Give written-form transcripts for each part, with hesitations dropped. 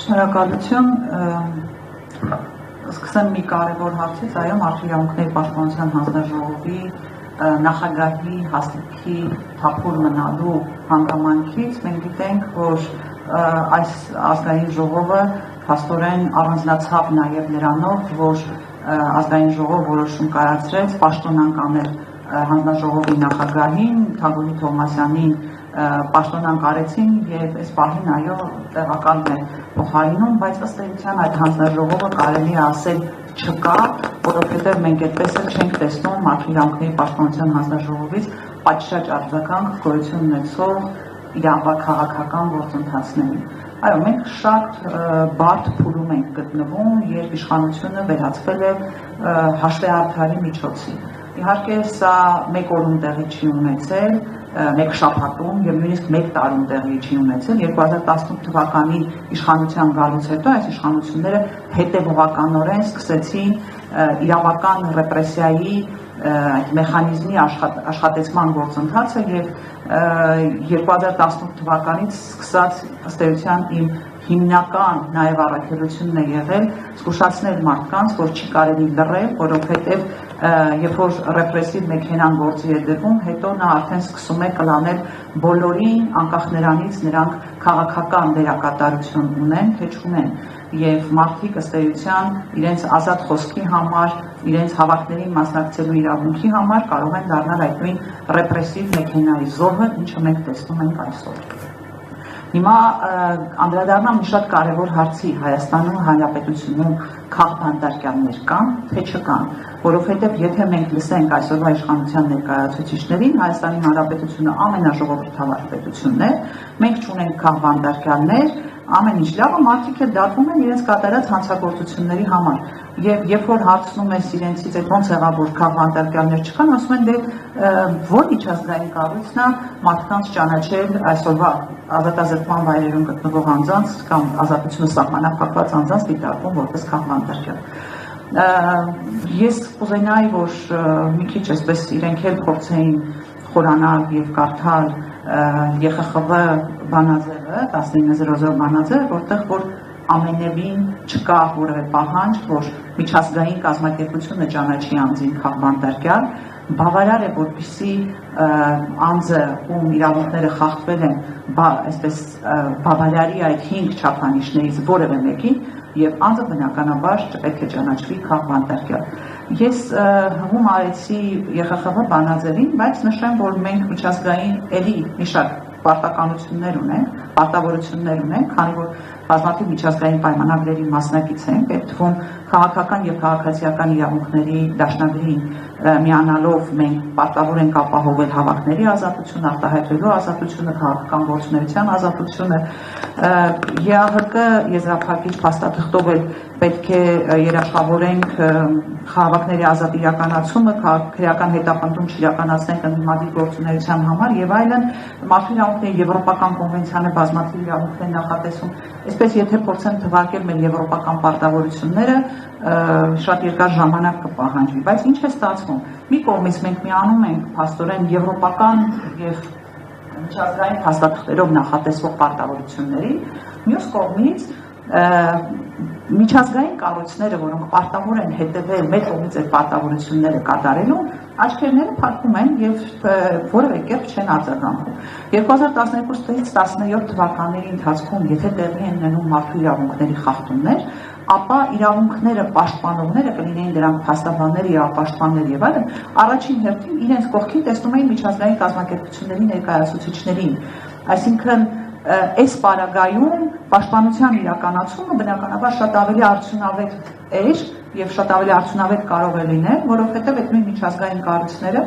Շնորհակալություն, սկսեմ մի կարևոր հարցից, այո, Մարդու իրավունքների պաշտպանության հանձնաժողովի նախագահի հաստիքի թափուր մնալու հանգամանքից մենք գիտենք, որ այս ազգային ժողովը փաստորեն առանձնացավ նաև նրանով, որ ազգային ժողով որոշում կայացրեց պաշտոնանկ անել հանձնաժողովի նախագահին, Թագուհի Թովմասյանին պաշտոնանկ արեցին եւ այս պահին այո տեղակալն է փոխարինում, բայց ըստ էության այդ հանձնաժողովը կարելի է ասել չկա, որովհետեւ մենք այդպես էլ չենք տեսնում Մարդու իրավունքների պաշտպանության հանձնաժողովից պատշաճ արձագանք գոյություն ունեցող իրավաքաղաքական գործընթացներին։ Այո, մենք շատ բարդ փուլում ենք գտնվում, երբ իշխանությունը վերածվել է հաշվեհարթարի միջոցի։ Իհարկե սա մեկ օրում տեղի չի ունեցել, մեկ շաբաթում եւ նույնիսկ մեկ տարում տեղի չի ունեցել 2018 թվականի իշխանության գալուց հետո այս իշխանությունները հետեւողականորեն սկսեցին իրավական ռեպրեսիայի այդ մեխանիզմի աշխատեցման գործընթացը եւ 2018 թվականից սկսած ըստ էության իմ հիմնական նաև առաքելությունն է եղել զգուշացնել մարդկանց, որ չի կարելի լռել, որովհետև երբ որ ռեպրեսիվ մեքենան գործի է դրվում, հետո նա արդեն սկսում է կլանել բոլորին, անկախ նրանից նրանք քաղաքական դերակատարություն ունեն, թե չունեն, եւ մարդիկ ըստ էության իրենց ազատ խոսքի համար, իրենց հավաքներին մասնակցելու իրավունքի համար կարող են դառնալ այդ նույն ռեպրեսիվ մեքենայի զոհը, ինչը մենք տեսնում ենք այսօր։ Հիմա անդրադառնամ մի շատ կարևոր հարցի Հայաստանում Հանրապետությունում քաղբանտարկյալներ կան, թե չկան, որովհետև եթե մենք լսենք այսօրվա իշխանության ներկայացուցիչներին, Հայաստանի Հանրապետությունը ամենաժողովրդավար պետությունն է, մենք չունենք քաղբանտարկյալներ, ամեն ինչ լավը, մարդիկ էլ դատվում են իրենց կատարած հանցագործությունների համար։ Եվ երբ որ հարցնում ես իրենցից այդ ոնց եղավ, որ քաղբանտարկյալներ չկան, ասում են դե որ միջազգային կառույցն է մարդկանց ճանաչել այսօրվա ազատազրկման վայրերում գտնվող անձանց կամ ազատությունը սահմանափակված անձանց դիտարկում որպես քաղբանտարկյալ։ Ես կուզենայի, որ մի քիչ այսպես իրենք էլ փորձեին խորանալ եւ կարդալ ԵԽԽՎ բանաձևը 1900 բանաձևը, որտեղ որ ամենևին չկա որևէ պահանջ, որ միջազգային կազմակերպությունը ճանաչի անձին քաղբանտարկյալ, բավարար է, որպեսզի անձը, ում իրավունքները խախտվել են, այսպես բավարարի այդ 5 չափանիշներից որևէ մեկին, եւ անձը բնականաբար պետք է ճանաչվի քաղբանտարկյալ։ Ես հղում արեցի ԵԽԽՎ բանաձևին, բայց նշեմ, որ մենք միջազգային էլի մի շատ պարտականություններ ունենք, պարտավորություններ ունենք, քանի որ բազմաթիվ միջազգային պայմանագրերի մասնակից ենք, այդ թվում քաղաքական եւ քաղաքացիական իրավունքների դաշնագրին միանալով մենք պարտավոր ենք ապահովել հավաքների ազատությունը, արտահայտվելու ազատությունը, քաղաքական գործունեության ազատությունը, ԵԱՀԿ եզրափակիչ փաստաթղթով էլ պետք է երաշխավորենք հավաքների ազատ իրականացումը, քրեական հետապնդում չիրականացնենք ընդդիմադիր գործունեության համար եւ այլն, Մարդու իրավունքների եվրոպական կոնվենցիան բազմաթիվ իրավունքներ նախատեսում։ Այսպես եթե փորձեմ թվարկել մեր եվրոպական պարտավորությունները, շատ երկար ժամանակ կպահանջվի, բայց ինչ է ստացվում։ Մի կողմից մենք միանում ենք փաստորեն եվրոպական եւ միջազգային փաստաթղթերով նախատեսվող պարտավորությունների, մյուս կողմից միջազգային կառույցները, որոնք պարտավոր են հետևել մեր կողմից այդ պարտավորությունները կատարելուն, աչքերները փակում են եւ որևէ կերպ չեն արձագանքում։ 2012-ից 17 թվականների ընթացքում, եթե տեղի են ունենում մարդու իրավունքների խախտումներ, ապա իրավունքները պաշտպանողները կլինեին դրանք փաստաբանները, իրավապաշտպաններ եւ այլն, առաջին հերթին իրենց կողքին տեսնում էին միջազգային կազմակերպությունների ներկայացուցիչներին, այսինքն այս պարագայում պաշտպանության իրականացումը բնականաբար շատ ավելի արդյունավետ էր եւ շատ ավելի արդյունավետ կարող է լինել, որովհետեւ այդ նույն միջազգային կառույցները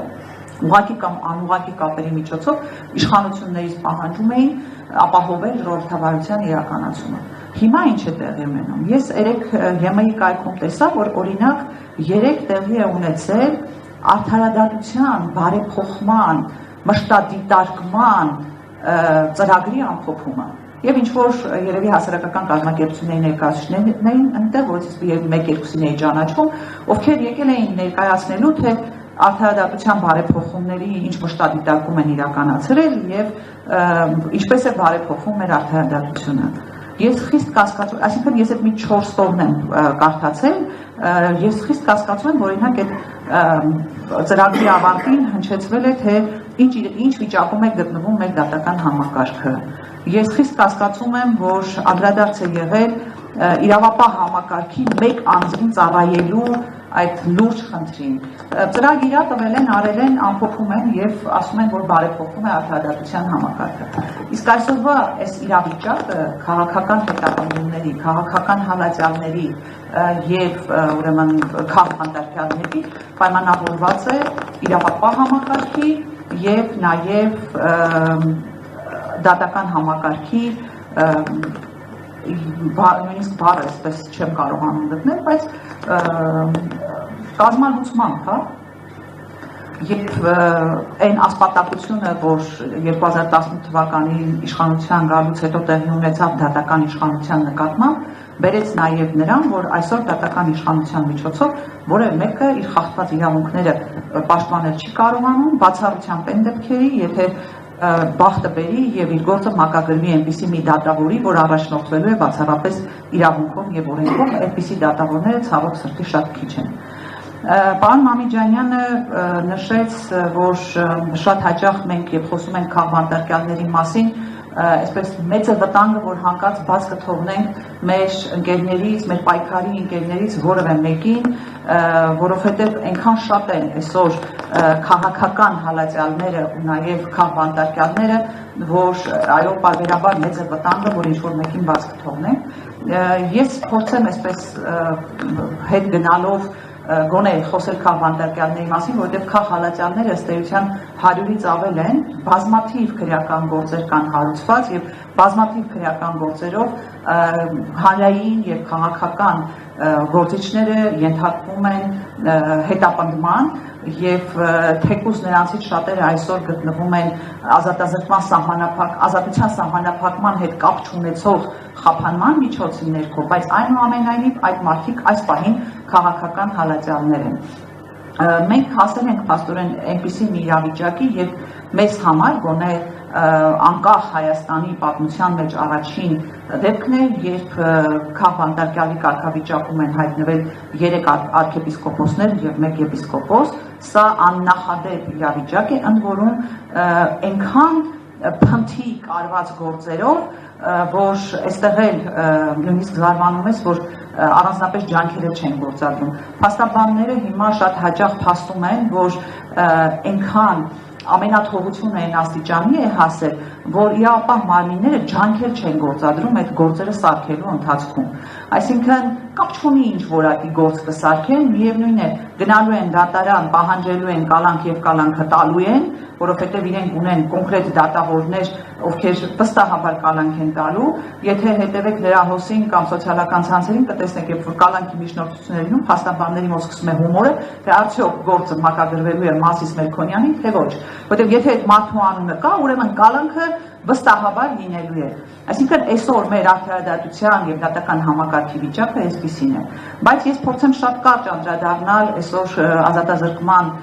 ուղղակի կամ անուղղակի կապերի միջոցով իշխանություններից պահանջում էին ապահովել ժողովրդավարության իրականացումը։ Հիմա ինչ է տեղի ունենում։ Ես երեք ՀՄ-ի կայքում տեսա, որ օրինակ 3 տեղի է ունեցել արդարադատության, բարեփոխման, մշտադիտարկման ծրագրի ամփոփումը։ Եվ ինչ որ երևի հասարակական կազմակերպությունների ներկայացուցիչներն էին այնտեղ, որից մեկ-երկուսին էի ճանաչում, ովքեր եկել էին ներկայացնելու, թե արդարադատության բարեփոխումների ինչ մշտադիտարկում են իրականացրել եւ ինչպես է բարեփոխվում մեր արդարադատությունը։ Ես խիստ կասկածում, այսինքն ես այդ մի 4 տողն եմ կարդացել, ես խիստ կասկածում եմ, որ օրինակ այդ ծրագրի ավարտին հնչեցվել է, թե ինչ վիճակում է գտնվում մեր դատական համակարգը։ Ես խիստ կասկածում եմ, որ անդրադարձ է եղել իրավապահ համակարգի մեկ անձին ծառայելու այդ լուրջ խնդրին։ Ծրագիրը տվել են, արել են, ամփոփում են եւ ասում են, որ բարեփոխվում է արդարադատության համակարգը։ Իսկ այսօրվա այս իրավիճակը քաղաքական հետապնդումների, քաղաքական հալածյալների եւ ուրեմն քաղաքանդարկյալների պայմանավորված է իրավապահ համակարգի եւ նաեւ դատական համակարգի նույնիսկ բառը այսպես չեմ կարողանում գտնել, բայց կազմալուծման, հա, եւ այն ասպատակությունը, որ 2018 թվականի իշխանության գալուց հետո տեղի ունեցավ դատական իշխանության նկատմամբ, բերեց նաեւ նրան, որ այսօր դատական իշխանության միջոցով որևէ մեկը իր խախտված իրավունքները պաշտպանել չի կարողանում, բացառությամբ այն դեպքերի, եթե բախտը բերի եւ իր գործը մակագրվի այնպիսի մի դատավորի, որ առաջնորդվելու է բացառապես իրավունքով եւ օրենքով, այդպիսի դատավորները ցավոք սրտի շատ քիչ են։ Պարոն Մամիջանյանը նշեց, որ շատ հաճախ մենք երբ խոսում ենք քաղաքանդարկյալների մասին, այսպես մեծ է վտանգը, որ հանկարծ բաց կթողնենք մեր ընկերներից, մեր պայքարի ընկերներից որևէ մեկին, որովհետև այնքան շատ են այսօր քաղաքական հալածյալները ու նաև քաղաքանդարկյալները, որ այո, պարբերաբար մեծ է վտանգը, որ ինչ-որ մեկին բաց կթողնենք։ Ես փորձեմ այսպես հետ գնալով գոնե խոսել քաղաքանդարկյալների մասին, որովհետև քաղաքահալածյալները ըստ էության 100-ից ավել են, բազմաթիվ քրեական գործեր կան հարուցված եւ բազմաթիվ քրեական գործերով հանրային եւ քաղաքական գործիչները ենթարկվում են հետապնդման եւ թեկուզ նրանցից շատերը այսօր գտնվում են ազատության սահմանափակման հետ կապ չունեցող խափանման միջոցի ներքո, բայց այնուամենայնիվ այդ մարդիկ այս պահին քաղաքական հալածյալներ են։ Մենք հասել ենք փաստորեն այնպիսի մի իրավիճակի եւ մեզ համար գոնե անկախ Հայաստանի պատմության մեջ առաջին դեպքն է, երբ քաղաքանդարկյալի կարգավիճակում են հայտնվել 3 arczepiskopոսներ եւ 1 եպիսկոպոս, սա աննախադեպ իրավիճակ է, ընդ որում այնքան փնթի կարված գործերով, որ այստեղ էլ նույնիսկ զարմանում ես, որ առանձնապես ջանքերը չեն գործադրում։ Փաստաբանները հիմա շատ հաճախ փաստում են, որ այնքան ամենաթողությունը այն աստիճանի է հասել, որ իրավապահ մարմինները ջանքեր չեն գործադրում այդ գործերը սարքելու ընթացքում։ Այսինքն կապ չունի ինչ որակի գործ կսարքեն, միևնույն է գնալու են դատարան, պահանջելու են կալանք եւ կալանքը տալու են, որովհետեւ իրենք ունեն կոնկրետ դատավորներ, ովքեր վստահաբար կալանք են տալու, եթե հետևեք լրահոսին կամ սոցիալական ցանցերին կտեսնեք, երբ որ կալանքի միջնորդություններ լինում, փաստաբանների մոտ սկսում է հումորը, թե արդյոք գործը մակագրվելու է Մասիս Մերքոնյանին, թե ոչ, որովհետեւ եթե այդ մարդու անունը կա, ուրեմն կալանքը վստահաբար լինելու է։ Այսինքն այսօր մեր արդարադատության եւ դատական համակարգի վիճակը այսպիսին է։ Բայց ես փորձեմ շատ կարճ անդրադառնալ այսօր ազատազրկման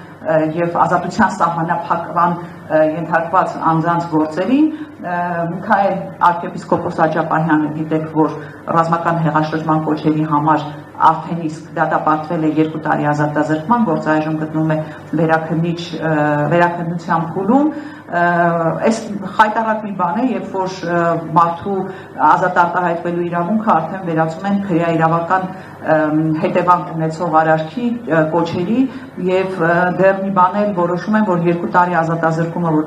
եւ ազատության սահմանափակման ենթարկված անձանց գործերին։ Միքայել arczepiskopos Աջապահյանը գիտեք, որ ռազմական հեղաշրջման կոչերի համար արդեն իսկ դատապարտվել է 2 տարի ազատազրկման, գործը այժմ գտնվում է վերաքննության փուլում։ Այս խայտառակ մի բան է, երբ որ մարդու ազատ արտահայտվելու իրավունքը արդեն վերածում են քրեաիրավական հետևանք ունեցող արարքի կոչերի եւ դեռ մի բան էլ որոշում են, որ 2 տարի ազատազրկումը, որ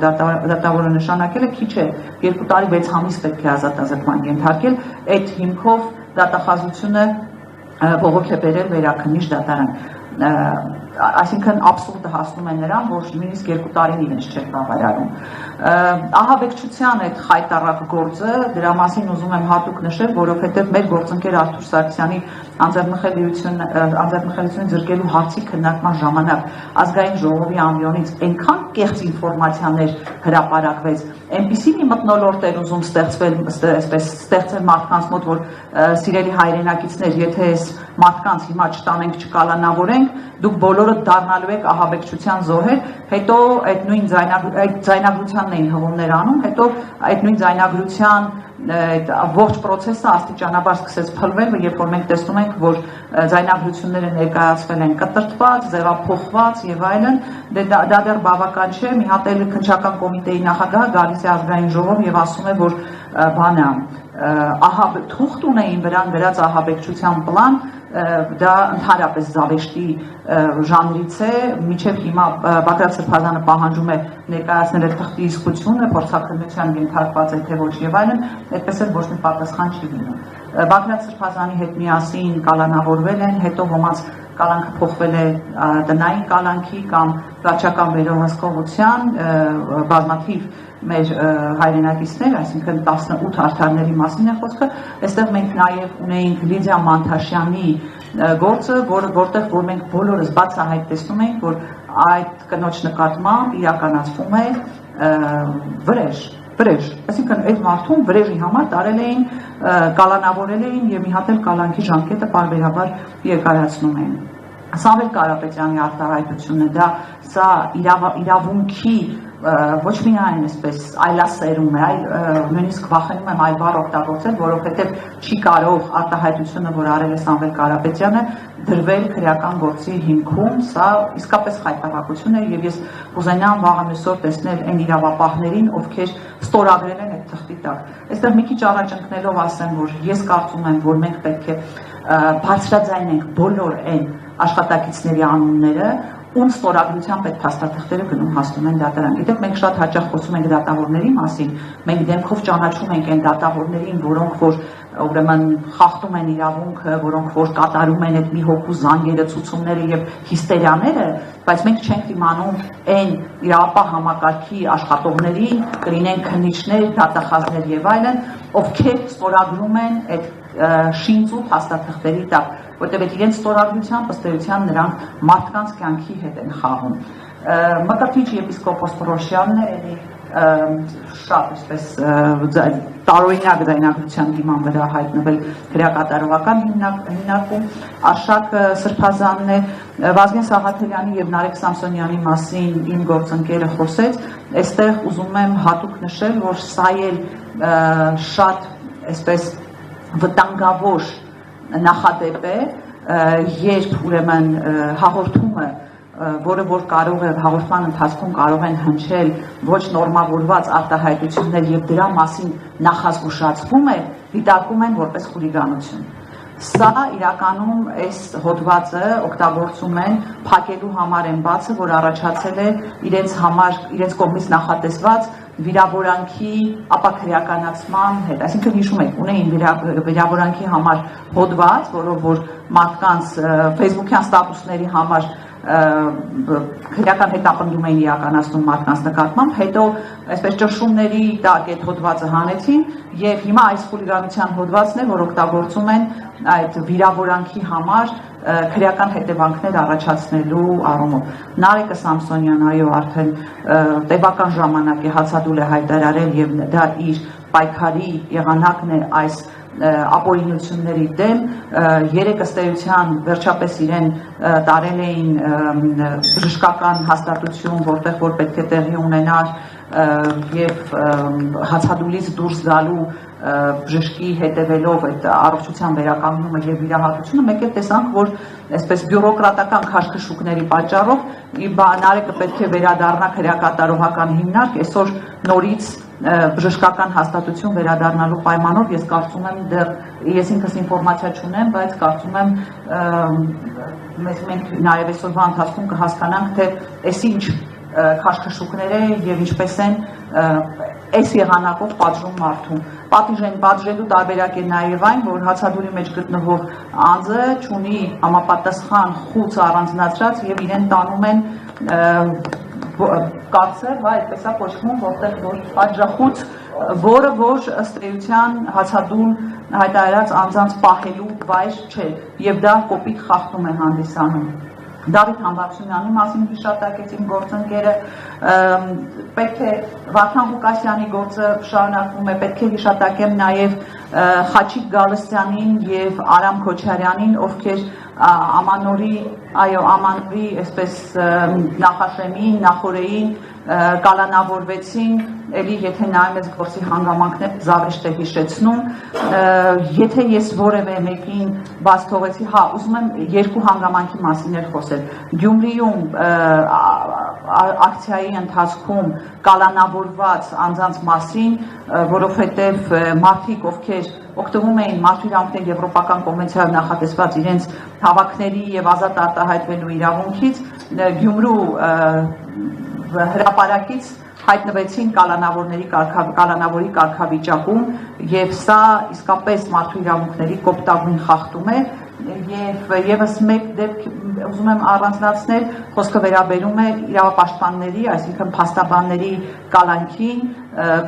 դատավորը նշանակել է, քիչ է, 2 տարի 6 ամիս պետք է ազատազրկման ենթարկել, այդ հիմքով դատախազությունը բողոք է բերել վերաքննիչ դատարան։ Այսինքն աբսուրդը հասնում է նրան, որ նույնիսկ 2 տարին իրենց չէր բավարարում։ Ահաբեկչության այդ խայտառակ գործը, դրա մասին ուզում եմ հատուկ նշել, որովհետև մեր գործընկեր Արթուր Սարգսյանի անձեռնխելիությունից զրկելու հարցի քննարկման ժամանակ ազգային ժողովի ամբիոնից այնքան կեղծ ինֆորմացիաներ հրապարակվեց, այնպիսի մի մթնոլորտ էր ուզում ստեղծել մարդկանց մոտ, որ սիրելի հայրենակիցներ, եթե այս մարդկանց հիմա չտանենք, չկալանավորենք, դուք բոլոր բոլորը դառնալու եք ահաբեկչության զոհեր, հետո այդ նույն ձայնագրությանն էին հղումներ անում, հետո այդ նույն ձայնագրության այդ ողջ process-ը աստիճանաբար սկսեց փլվել, երբ որ մենք տեսնում ենք, որ ձայնագրությունները ներկայացվել են կտրտված, ձևափոխված եւ այլն, դա դեռ բավական չէ, մի հատ էլ քննչական կոմիտեի նախագահը գալիս է ազգային ժողով եւ ասում է, որ բանը թուղթ ունեին վրան գրած ահաբեկչության պլան, դա ընդհանրապես զավեշտի ժանրից է, մինչև հիմա Բագրատ Սրբազանը պահանջում է ներկայացնել այդ թղթի իսկությունը, փորձաքննության ենթարկված է թե ոչ եւ այլն, այդպես էլ ոչ մի պատասխան չի լինում։ Բագրատ Սրբազանի հետ միասին կալանավորվել են, հետո ոմանց կալանքը փոխվել է տնային կալանքի կամ վարչական վերահսկողության, բազմաթիվ մեր հայրենակիցներ, այսինքն 18 արդարների մասին է խոսքը, այստեղ մենք նաև ունեինք Լիդիա Մանթաշյանի գործը, որտեղ որ մենք բոլորս բացահայտ տեսնում ենք, որ այդ կնոջ նկատմամբ իրականացվում է վրեժ, այսինքն այդ մարդուն վրեժի համար տարել էին, կալանավորել էին եւ մի հատ էլ կալանքի ժամկետը պարբերաբար երկարացնում էին։ Սամվել Կարապետյանի արտահայտությունը սա իրավունքի ոչ միայն այսպես այլասերում է, այլ նույնիսկ վախենում եմ այլ բառ օգտագործել, որովհետև չի կարող արտահայտությունը, որ արել է Սամվել Կարապետյանը, դրվել քրեական գործի հիմքում, սա իսկապես խայտարակություն է եւ ես կուզենամ վաղը մյուսօր տեսնել այն իրավապահներին, ովքեր ստորագրել են այդ թղթի տակ։ Այստեղ մի քիչ առաջ ընկնելով ասեմ, որ ես կարծում եմ, որ մենք պետք է բարձրաձայնենք բոլոր այն աշխատակիցների անունները, ում ստորագրությամբ այդ փաստաթղթերը գնում հասնում են դատարան։ Գիտեք, մենք շատ հաճախ խոսում ենք դատավորների մասին, մենք դեմքով ճանաչում ենք այն դատավորներին, որոնք որ ուրեմն խախտում են իրավունքը, որոնք որ կատարում են այդ մի հոգու զանգերը, ցուցումները եւ հիստերիաները, բայց մենք չենք իմանում այն իրավապահ համակարգի աշխատողներին, կլինեն քննիչներ, դատախազներ եւ այլն, ովքեր ստորագրում են այդ շինծու փաստաթղթերի տակ, որտեղ իրենց ստորագրությամբ ըստ էության նրանք մարդկանց կյանքի հետ են խաղում։ Մկրտիչ եպիսկոպոս Պրոշյանն է էլի շատ այսպես տարօրինակ ձայնագրության հիման վրա հայտնվել քրեակատարողական հիմնարկում, Արշակ Սրբազանն է, Վազգեն Սաղաթելյանի եւ Նարեկ Սամսոնյանի մասին իմ գործընկերը խոսեց, այստեղ ուզում եմ հատուկ նշել, որ սա էլ շատ այսպես վտանգավոր նախադեպ է, երբ ուրեմն հաղորդումը, որը որ կարող է հաղորդման ընթացքում կարող են հնչել ոչ նորմավորված արտահայտություններ եւ դրա մասին նախազգուշացվում է, դիտարկում են որպես խուլիգանություն։ Սա իրականում այս հոդվածը օգտագործում են փակելու համար են բացը, որ առաջացել է իրենց կողմից նախատեսված վիրավորանքի ապաքրեականացման հետ, այսինքն հիշում եք, ունեին վիրավորանքի համար հոդված, որով որ մարդկանց Facebook-յան ստատուսների համար քրեական հետապնդում էին իրականացնում մարդկանց նկատմամբ, հետո այսպես ճնշումների տակ այդ հոդվածը հանեցին եւ հիմա այս խուլիգանության հոդվածն է, որ օգտագործում են այդ վիրավորանքի համար քրեական հետևանքներ առաջացնելու առումով։ Նարեկը Սամսոնյան, այո, արդեն տևական ժամանակ է հացադուլ է հայտարարել եւ դա իր պայքարի եղանակն է այս ապօրինությունների դեմ, երեք ըստ էության վերջապես իրեն տարել էին բժշկական հաստատություն, որտեղ որ պետք է տեղի ունենար եւ հացադուլից դուրս գալու բժշկի հետևելով այդ առողջության վերականգնումը եւ վիրահատությունը, մեկ էլ տեսանք, որ այսպես բյուրոկրատական քաշքշուկների պատճառով Նարեկը պետք է վերադառնա քրեակատարողական հիմնարկ, այսօր նորից բժշկական հաստատություն վերադառնալու պայմանով ես կարծում եմ դեռ ես ինքս ինֆորմացիա չունեմ, բայց կարծում եմ մենք նաև այսօրվա ընթացքում կհասկանանք, թե այս ինչ քաշքշուկներ է եւ ինչպես են այս եղանակով պատժում մարդուն։ Պատիժ են պատժելու տարբերակ է նաև այն, որ հացադուլի մեջ գտնվող անձը ունի համապատասխան խուց առանձնացրած եւ իրեն տանում են կարծեր, այդպես է կոչվում, որտեղ որ պատժախուց, որը որ ըստ էության հացադուլ հայտարարած անձանց պահելու վայր չէ եւ դա կոպիտ խախտում է հանդիսանում։ Դավիթ Համբարձումյանի մասին հիշատակեց իմ գործընկերը, պետք է Վարդան Ղուկասյանի գործը շարունակվում է, պետք է հիշատակեմ նաև Խաչիկ Գալստյանին եւ Արամ Քոչարյանին, ովքեր ամանորի այսպես նախաշեմին, նախորեին կալանավորվեցին, էլի եթե նայում ես գործի հանգամանքներ զավրիշտ է հիշեցնում, եթե ես որևէ մեկին բաց թողեցի, ուզում եմ երկու հանգամանքի մասին էլ խոսել։ Գյումրիում ակցիայի ընթացքում կալանավորված անձանց մասին, որովհետև մարդիկ, ովքեր օգտվում էին մարդու իրավունքների եվրոպական կոնվենցիայով նախատեսված իրենց հավաքների եւ ազատ արտահայտվելու իրավունքից, Գյումրու հրապարակից հայտնվեցին կալանավորի կարգավիճակում եւ սա իսկապես մարդու իրավունքների կոպտագույն խախտում է եւ եւս մեկ դեպք ուզում եմ առանձնացնել, խոսքը վերաբերում է իրավապաշտպանների, այսինքն փաստաբանների կալանքին,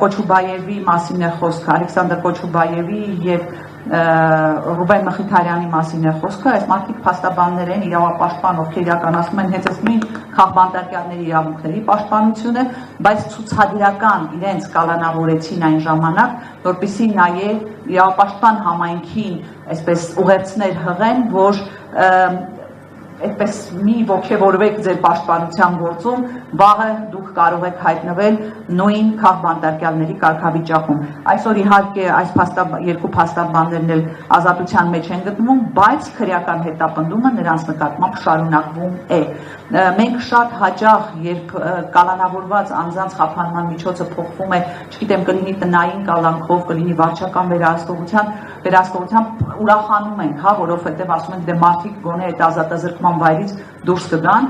Կոչուբաևի մասին է խոսքը, Ալեքսանդր Կոչուբաևի եւ Ռուբեն Մխիթարյանի մասին է խոսքը, այս մարդիկ փաստաբաններ են, իրավապաշտպան, ովքեր իրականացնում են հենց այս նույն քաղբանտարկյալների իրավունքների պաշտպանությունը, բայց ցուցադրական իրենց կալանավորեցին այն ժամանակ, որպեսզի նաև իրավապաշտպան համայնքին այսպես ուղերձներ հղեն, որ այդպես մի ոգևորվեք ձեր պաշտպանության գործում, վաղը դուք կարող եք հայտնվել նույն քաղբանտարկյալների կարգավիճակում։ Այսօր իհարկե այս երկու փաստաբաններն էլ ազատության մեջ են գտնվում, բայց քրեական հետապնդումը նրանց նկատմամբ շարունակվում է։ Մենք շատ հաճախ, երբ կալանավորված անձանց խափանման միջոցը փոխվում է, չգիտեմ, կլինի տնային կալանքով, կլինի վարչական վերահսկողությամբ, ուրախանում ենք, որովհետև ասում ենք, դե մարդիկ գոնե այդ ազատազրկման վայրից դուրս կգան,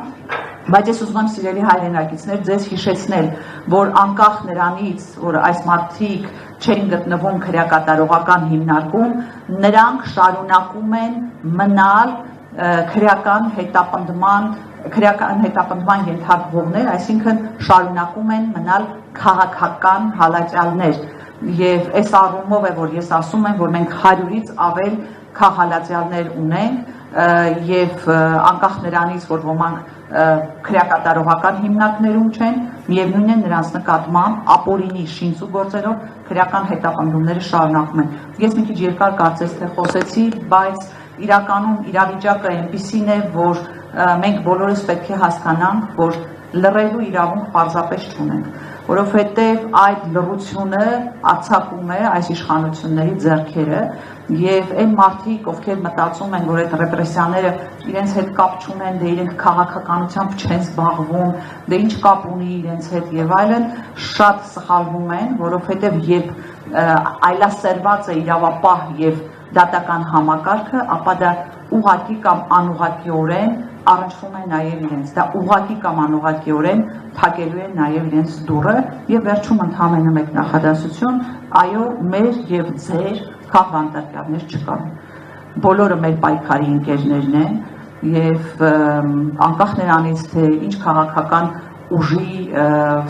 բայց ես ուզում եմ սիրելի հայրենակիցներ ձեզ հիշեցնել, որ անկախ նրանից, որ այս մարդիկ չեն գտնվում քրեակատարողական հիմնարկում, նրանք շարունակում են մնալ քրեական հետապնդման ենթարկվողներ, այսինքն շարունակում են մնալ քաղաքական հալածյալներ եւ այս առումով է, որ ես ասում եմ, որ մենք 100-ից ավել քաղհալածյալներ ունենք եւ անկախ նրանից, որ ոմանք քրեակատարողական հիմնարկներում չեն, միևնույն է նրանց նկատմամբ ապօրինի շինծու գործերով քրեական հետապնդումները շարունակում են։ Ես մի քիչ երկար կարծես թե խոսեցի, բայց իրականում իրավիճակը այնպիսին է, որ մենք բոլորս պետք է հասկանանք, որ լռելու իրավունք պարզապես չունենք, որովհետև այդ լռությունը արձակում է այս իշխանությունների ձեռքերը եւ այն մարդիկ, ովքեր մտածում են, որ այդ ռեպրեսիաները իրենց հետ կապ չունեն, դե իրենք քաղաքականությամբ չեն զբաղվում, դե ինչ կապ ունի իրենց հետ եւ այլն, շատ սխալվում են, որովհետև երբ այլասերված է իրավապահ եւ դատական համակարգը, ապա դա ուղղակի կամ անուղղակիորեն առնչվում է նաև իրենց, դա ուղղակի կամ անուղղակիորեն փակելու է նաև իրենց դուռը եւ վերջում ընդհանրապես մեկ նախադասություն, այո, մեր եւ ձեր քաղբանտարկյալներ չկան։ Բոլորը մեր պայքարի ընկերներն են եւ անկախ նրանից, թե ինչ քաղաքական ուժի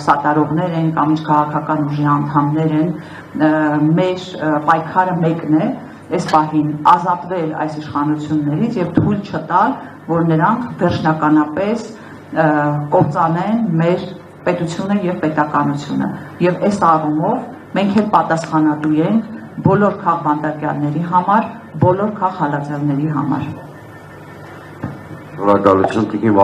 սատարողներ են կամ ինչ քաղաքական ուժի անդամներ են, մեր պայքարը մեկն է, այս պահին ազատվել այս իշխանություններից եւ թույլ չտալ, որ նրանք վերջնականապես կործանեն մեր պետությունը եւ պետականությունը։ Եվ այս առումով մենք էլ պատասխանատու ենք բոլոր քաղբանտարկյալների համար, բոլոր քաղհալածյալների համար։ Շնորհակալություն, Տիկին